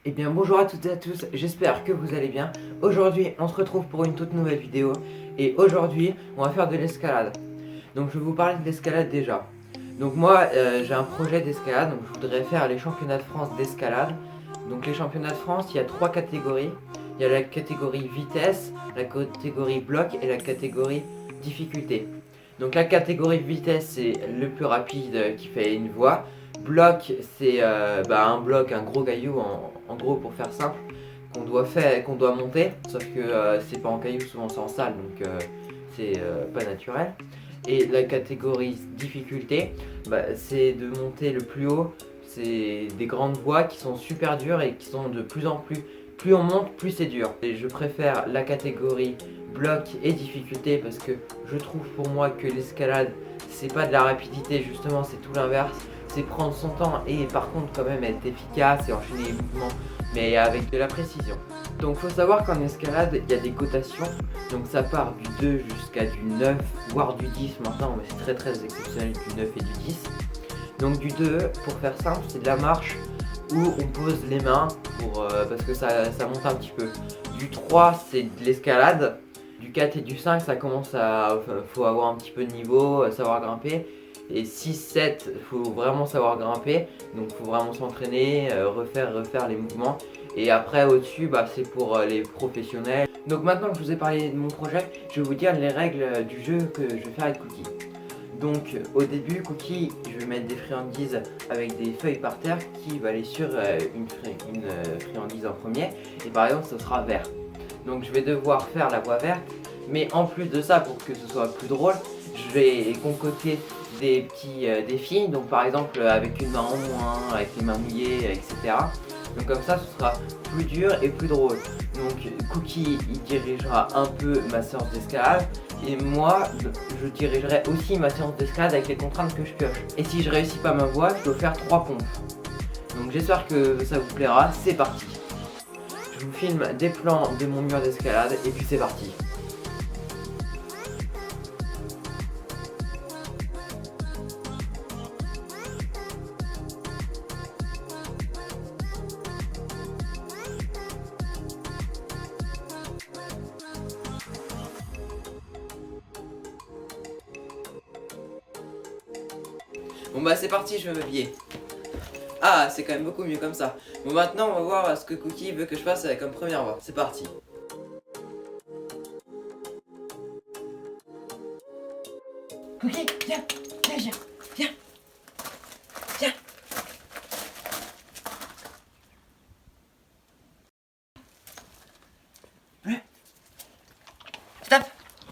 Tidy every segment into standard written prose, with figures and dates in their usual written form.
Eh bien bonjour à toutes et à tous, j'espère que vous allez bien. Aujourd'hui on se retrouve pour une toute nouvelle vidéo et aujourd'hui on va faire de l'escalade. Donc je vais vous parler de l'escalade déjà. Donc moi j'ai un projet d'escalade, donc je voudrais faire les championnats de France d'escalade. Donc les championnats de France, il y a trois catégories. Il y a la catégorie vitesse, la catégorie bloc et la catégorie difficulté. Donc la catégorie vitesse c'est le plus rapide qui fait une voie. Bloc, c'est un bloc, un gros caillou en gros pour faire simple, qu'on doit monter, sauf que c'est pas en caillou, souvent c'est en salle, donc c'est pas naturel. Et la catégorie difficulté, c'est de monter le plus haut, c'est des grandes voies qui sont super dures et qui sont de plus en plus on monte, plus c'est dur. Et je préfère la catégorie bloc et difficulté parce que je trouve pour moi que l'escalade, c'est pas de la rapidité, justement, c'est tout l'inverse. C'est prendre son temps et par contre quand même être efficace et enchaîner les mouvements, mais avec de la précision. Donc faut savoir qu'en escalade, il y a des cotations. Donc ça part du 2 jusqu'à du 9, voire du 10 maintenant, mais c'est très exceptionnel du 9 et du 10. Donc du 2, pour faire simple, c'est de la marche où on pose les mains parce que ça monte un petit peu. Du 3, c'est de l'escalade. Du 4 et du 5, ça commence à... faut avoir un petit peu de niveau, savoir grimper. Et 6, 7, faut vraiment savoir grimper. Donc faut vraiment s'entraîner, refaire les mouvements. Et après au-dessus, c'est pour les professionnels. Donc maintenant que je vous ai parlé de mon projet, je vais vous dire les règles du jeu que je vais faire avec Cookie. Donc au début, Cookie, je vais mettre des friandises avec des feuilles par terre qui va aller sur une friandise en premier. Et par exemple, ce sera vert. Donc je vais devoir faire la voie verte. Mais en plus de ça, pour que ce soit plus drôle, je vais concocter des petits défis. Donc par exemple avec une main en moins, avec les mains mouillées, etc. Donc comme ça, ce sera plus dur et plus drôle. Donc Cookie, il dirigera un peu ma séance d'escalade. Et moi, je dirigerai aussi ma séance d'escalade avec les contraintes que je pioche. Et si je réussis pas ma voie, je dois faire 3 pompes. Donc j'espère que ça vous plaira, c'est parti. Je vous filme des plans de mon mur d'escalade et puis c'est parti. Bon c'est parti, je me m'habiller. Ah, c'est quand même beaucoup mieux comme ça. Bon maintenant on va voir ce que Cookie veut que je fasse comme première voie. C'est parti. Cookie, viens, viens.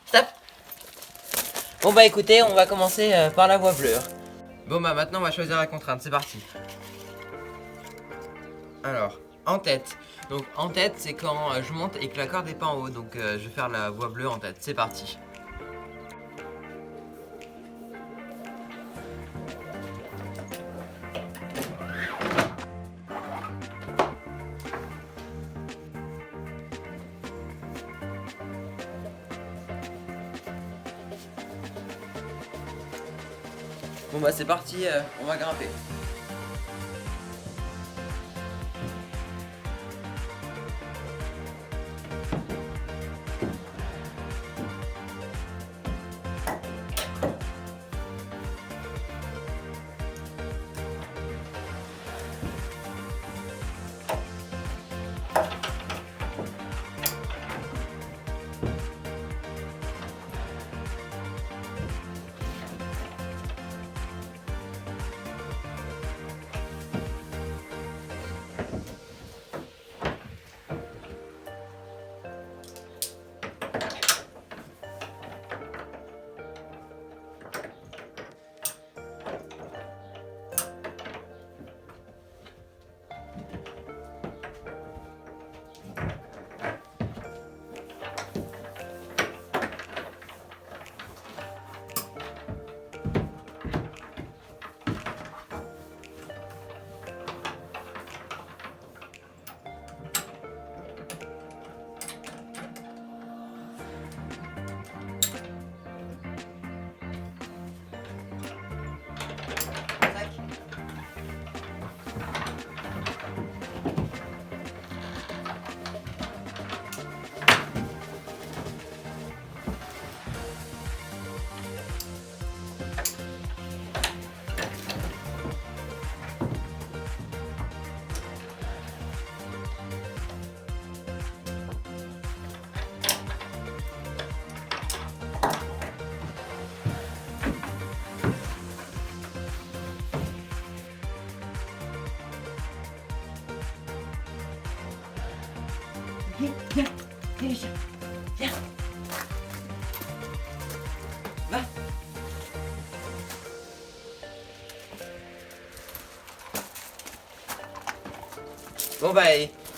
Stop. Bon écoutez, on va commencer par la voie bleue. Bon maintenant on va choisir la contrainte, c'est parti. Alors, en tête. Donc en tête c'est quand je monte et que la corde n'est pas en haut. Donc je vais faire la voie bleue en tête, c'est parti. Bon c'est parti, on va grimper. Viens, viens, viens, viens, viens. Va. Bon bah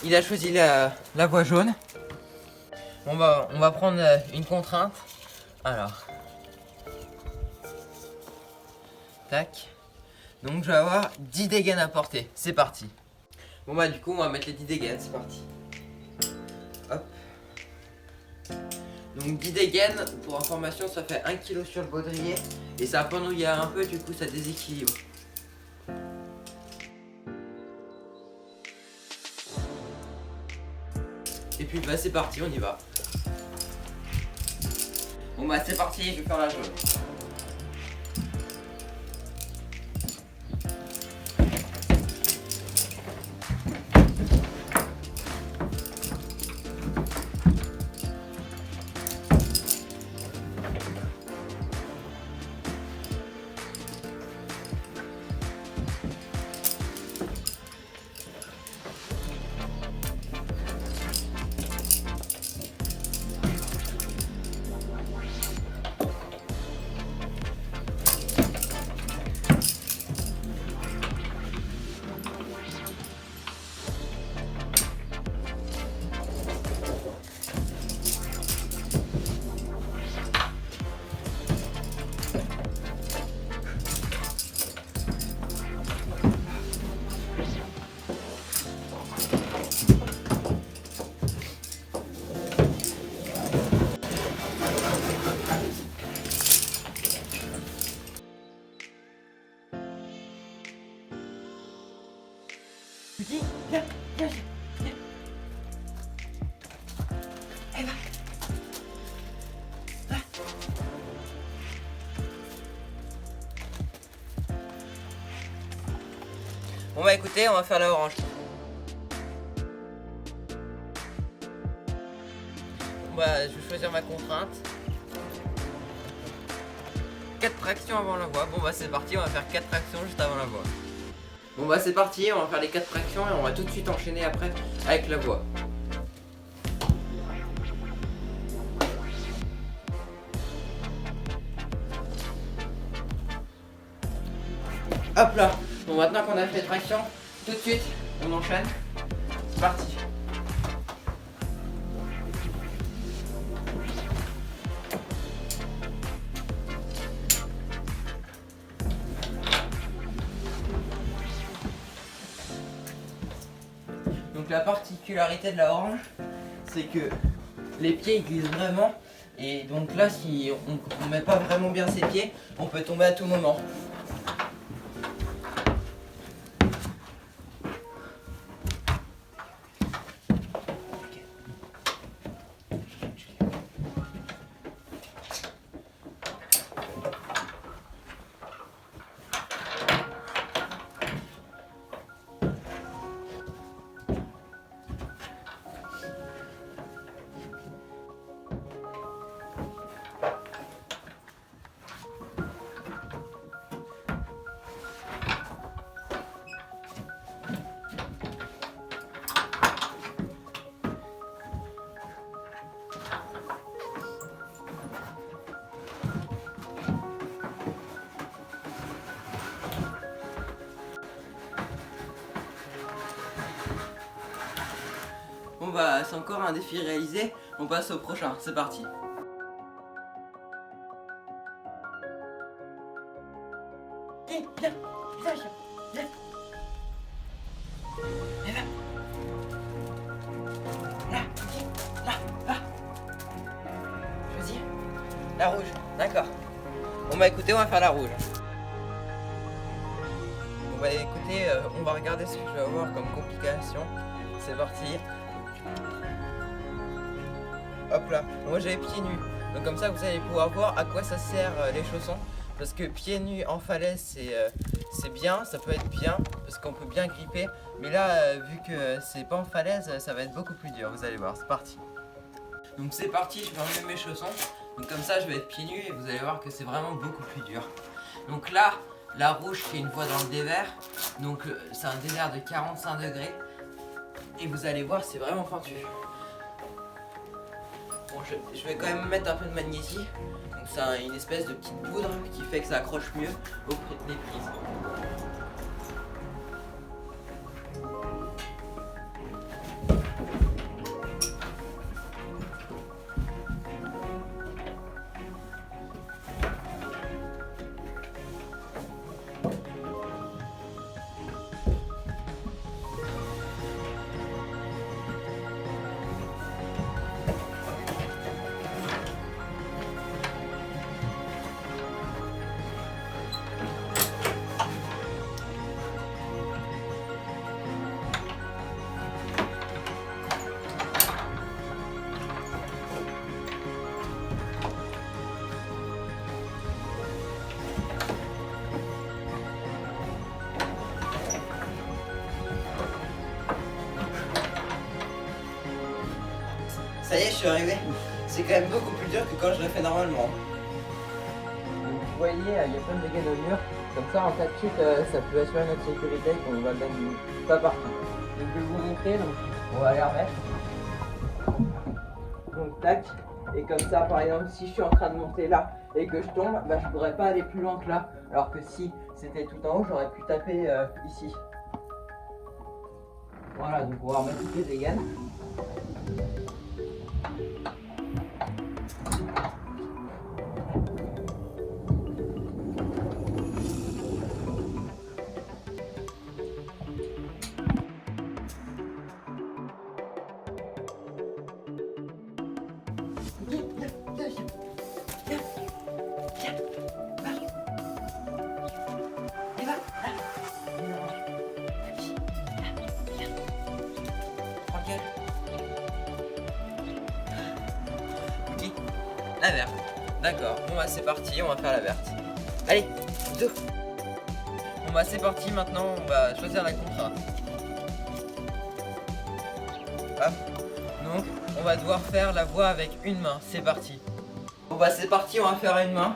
il a choisi la voie jaune. On va prendre une contrainte. Alors. Tac. Donc je vais avoir 10 dégaines à porter. C'est parti. Bon bah du coup on va mettre les 10 dégaines, c'est parti. Hop. Donc 10 dégaines, pour information ça fait 1 kg sur le baudrier. Et ça pendouille un peu, du coup ça déséquilibre. Et puis bah c'est parti, on y va. Bon bah c'est parti, je vais faire la jaune. Petit, viens, viens, viens. Allez, va. Va. Bon bah écoutez, on va faire la orange. Bon bah je vais choisir ma contrainte. 4 tractions avant la voie. Bon bah c'est parti, on va faire 4 tractions juste avant la voie. Bon bah c'est parti, on va faire les 4 tractions et on va tout de suite enchaîner après avec la voie. Hop là. Bon maintenant qu'on a fait traction, tout de suite on enchaîne. C'est parti. Donc la particularité de la orange, c'est que les pieds ils glissent vraiment. Et donc là si on met pas vraiment bien ses pieds, on peut tomber à tout moment. Bon bah c'est encore un défi réalisé, on passe au prochain, c'est parti. Viens, viens, viens, viens. Viens, viens. Là, là, là. Choisis. La rouge, d'accord. Bon bah écoutez, on va faire la rouge. Bon bah écoutez, on va regarder ce que je vais avoir comme complication. C'est parti. Hop là, moi j'ai les pieds nus. Donc comme ça vous allez pouvoir voir à quoi ça sert les chaussons. Parce que pieds nus en falaise c'est bien, ça peut être bien parce qu'on peut bien gripper. Mais là vu que c'est pas en falaise, ça va être beaucoup plus dur, vous allez voir, c'est parti. Donc c'est parti, je vais enlever mes chaussons. Donc comme ça je vais être pieds nus et vous allez voir que c'est vraiment beaucoup plus dur. Donc là, la rouge fait une voie dans le dévers. Donc c'est un dévers de 45 degrés. Et vous allez voir, c'est vraiment pointu. Bon, je vais quand même mettre un peu de magnésie. Donc c'est une espèce de petite poudre qui fait que ça accroche mieux des prises. Ça y est, je suis arrivé. C'est quand même beaucoup plus dur que quand je le fais normalement. Donc, vous voyez, il y a plein de dégâts au mur. Comme ça, en cas de chute, ça peut assurer notre sécurité et qu'on va gagner pas partout. Donc, je vais vous montrer. Donc, on va les remettre. Donc, tac. Et comme ça, par exemple, si je suis en train de monter là et que je tombe, bah, je pourrais pas aller plus loin que là. Alors que si c'était tout en haut, j'aurais pu taper ici. Voilà, donc on va remettre toutes les dégâts. La verte. D'accord. Bon bah c'est parti, on va faire la verte. Allez, 2. Bon bah c'est parti, maintenant on va choisir la contrainte. Hop. Donc on va devoir faire la voix avec une main. C'est parti. Bon bah c'est parti, on va faire une main.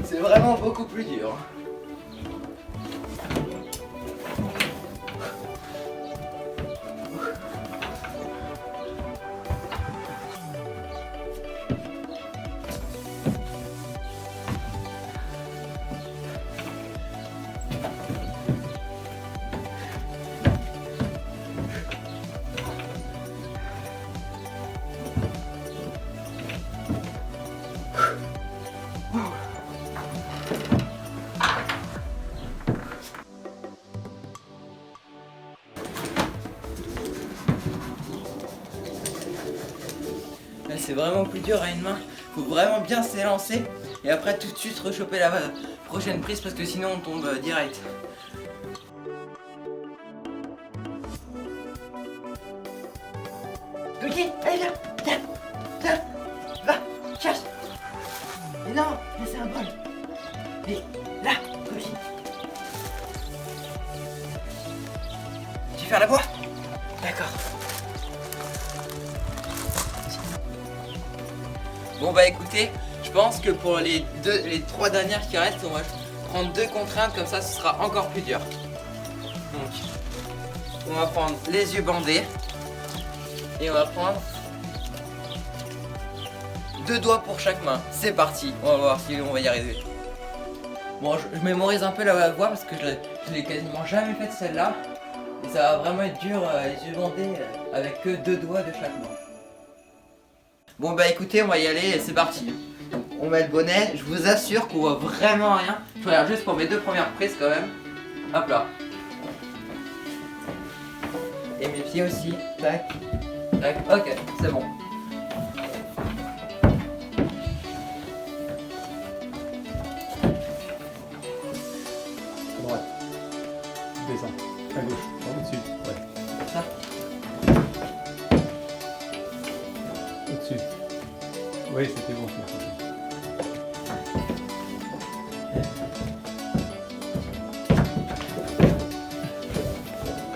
C'est vraiment beaucoup plus dur. C'est vraiment plus dur à une main, faut vraiment bien s'élancer et après tout de suite rechoper la prochaine prise parce que sinon on tombe direct. Ok, allez viens, va, cherche. Mais non, mais c'est un bol. Et là, Cookie. Tu veux faire la voix? D'accord. Bon bah écoutez, je pense que pour les 3 dernières qui restent, on va prendre 2 contraintes, comme ça ce sera encore plus dur. Donc, on va prendre les yeux bandés et on va prendre 2 doigts pour chaque main. C'est parti, on va voir si on va y arriver. Bon, je mémorise un peu la voix parce que je l'ai quasiment jamais faite celle-là. Et ça va vraiment être dur, les yeux bandés avec que 2 doigts de chaque main. Bon bah écoutez, on va y aller et c'est parti. Donc, on met le bonnet, je vous assure qu'on voit vraiment rien. Je regarde juste pour mes 2 premières prises quand même. Hop là. Et mes pieds aussi. Tac. Tac. Ok, c'est bon. À droite. Descends. À gauche. Au-dessus. Ouais. Ça. Au-dessus. Oui, c'était bon.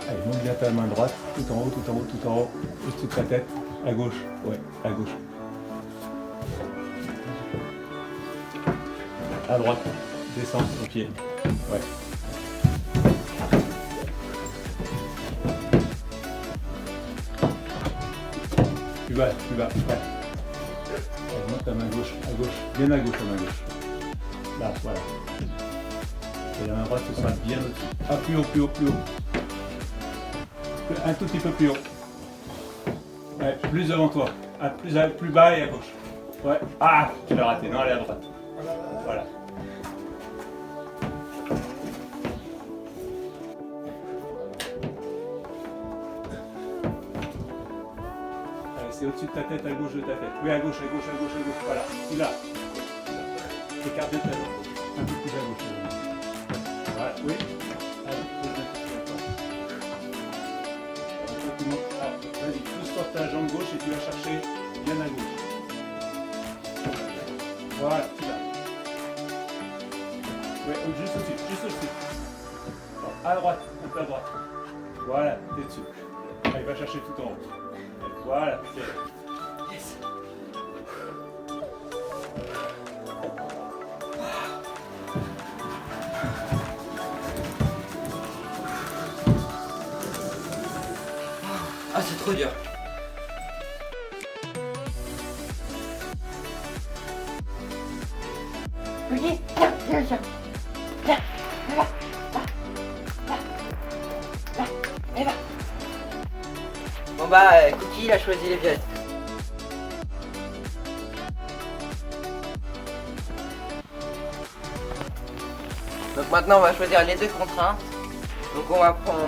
Allez, monte bien ta main droite, tout en haut, tout en haut, tout en haut, au-dessus de ta tête, à gauche, ouais, à gauche. à droite. Descends ton pied. Ouais. Plus bas, plus bas. Ouais. Monte ta main gauche, à gauche. Bien à gauche, ta main gauche. Là, voilà. Et la main droite, ce sera bien au-dessus. Ah, plus haut, plus haut, plus haut. Un tout petit peu plus haut. Ouais, plus devant toi. Ah, plus bas et à gauche. Ouais. Ah, tu l'as raté. Non, elle est à droite. Voilà. Allez, c'est au-dessus de ta tête, à gauche de ta tête. Oui, à gauche, à gauche, à gauche, à gauche. Voilà. Là. Écarte bien ta jambe. Un peu plus à gauche. Voilà. Oui. Allez, vas-y, pousse sur ta jambe gauche et tu vas chercher bien à gauche. Voilà, tu l'as. Ouais, juste au-dessus, juste au-dessus. À droite, un peu à droite. Voilà, t'es dessus. Allez, va chercher tout en haut. Voilà, c'est bon. Yes. Ah, c'est trop dur. Ok, viens, viens, viens. Viens, va, va. Bon bah, Cookie, il a choisi les violettes. Donc maintenant, on va choisir les deux contraintes. Donc on va prendre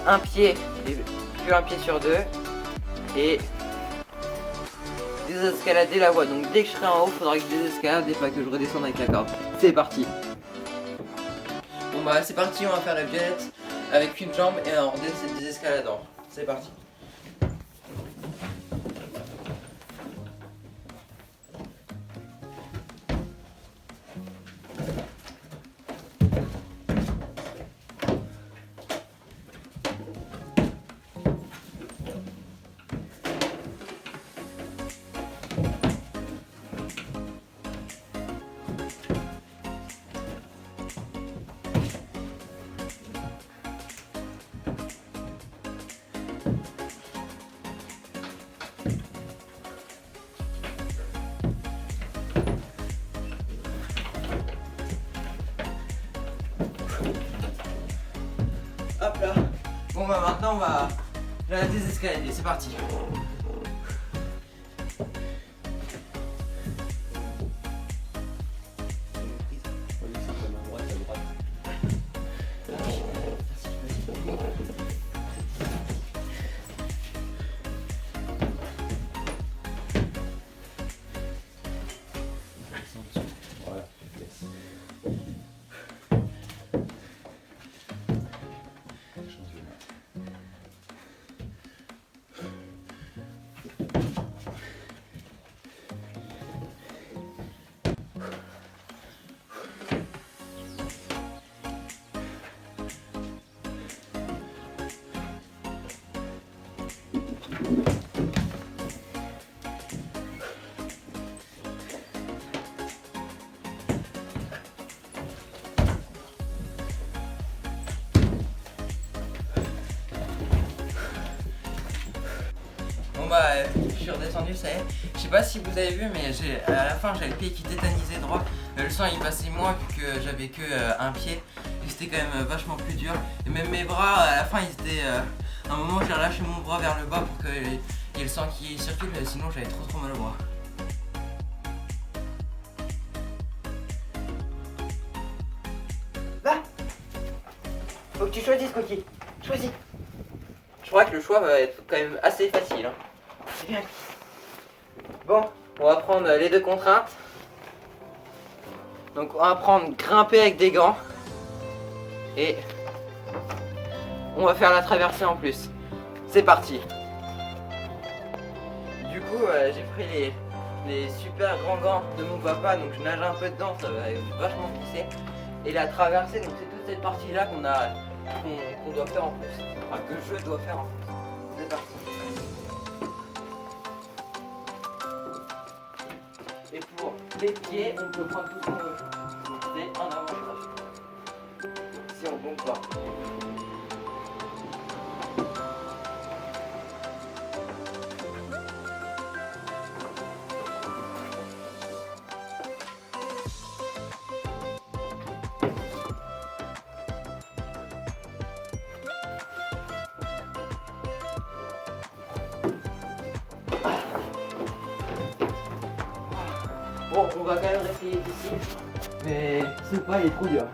un pied, et puis un pied sur deux. Et désescalader la voie. Donc dès que je serai en haut, il faudra que je désescalade et pas que je redescende avec la corde. C'est parti. Bon bah c'est parti, on va faire la violette avec une jambe et en désescaladant. C'est parti. Hop là. Bon bah maintenant on va la désescalader, c'est parti. Voilà. Bon bah je suis redescendu, ça y est. Je sais pas si vous avez vu mais à la fin j'avais le pied qui tétanisait droit. Le sang il passait moins vu que j'avais que un pied. Et c'était quand même vachement plus dur. Et même mes bras à la fin ils étaient... à un moment j'ai relâché mon bras vers le bas pour qu'il y ait le sang qui circule, sinon j'avais trop mal au bras. Va. Faut que tu choisisses, Cookie. Choisis. Je crois que le choix va être quand même assez facile. Hein. C'est bien. Bon, on va prendre les deux contraintes. Donc on va prendre grimper avec des gants. Et on va faire la traversée en plus. C'est parti. Du coup, j'ai pris les super grands gants de mon papa. Donc je nage un peu dedans, ça va vachement glisser. Et la traversée, donc c'est toute cette partie-là qu'on doit faire en plus. Enfin, que je dois faire en plus. C'est parti. Et pour les pieds, on peut prendre tout ce qu'on veut. rester en avantage. Si on tombe pas. Bon, on va quand même essayer d'ici, mais ce pas il est trop dur.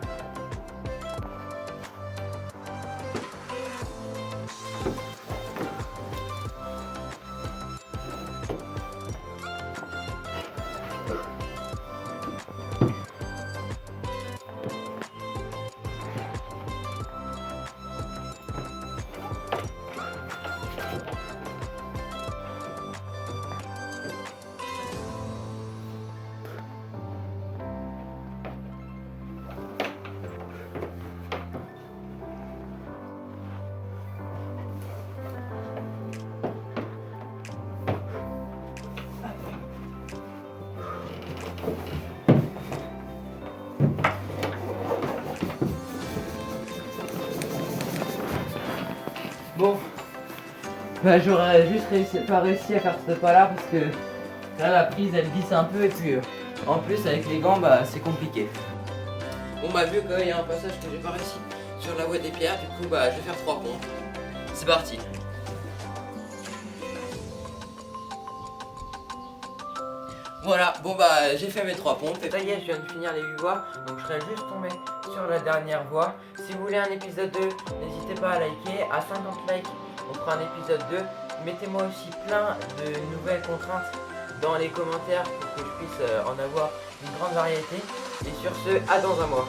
Bon, bah j'aurais juste pas réussi à faire ce pas là parce que là la prise elle glisse un peu et puis en plus avec les gants bah c'est compliqué. Bon bah vu qu'il y a un passage que j'ai pas réussi sur la voie des pierres, du coup bah je vais faire 3 pompes. C'est parti. Voilà, bon bah j'ai fait mes 3 pompes et ça y est, je viens de finir les 8 voies, donc je serai juste tombé sur la dernière voie. Si vous voulez un épisode 2, n'hésitez pas à liker, à 50 likes on fera un épisode 2. Mettez-moi aussi plein de nouvelles contraintes dans les commentaires pour que je puisse en avoir une grande variété. Et sur ce, à dans un mois.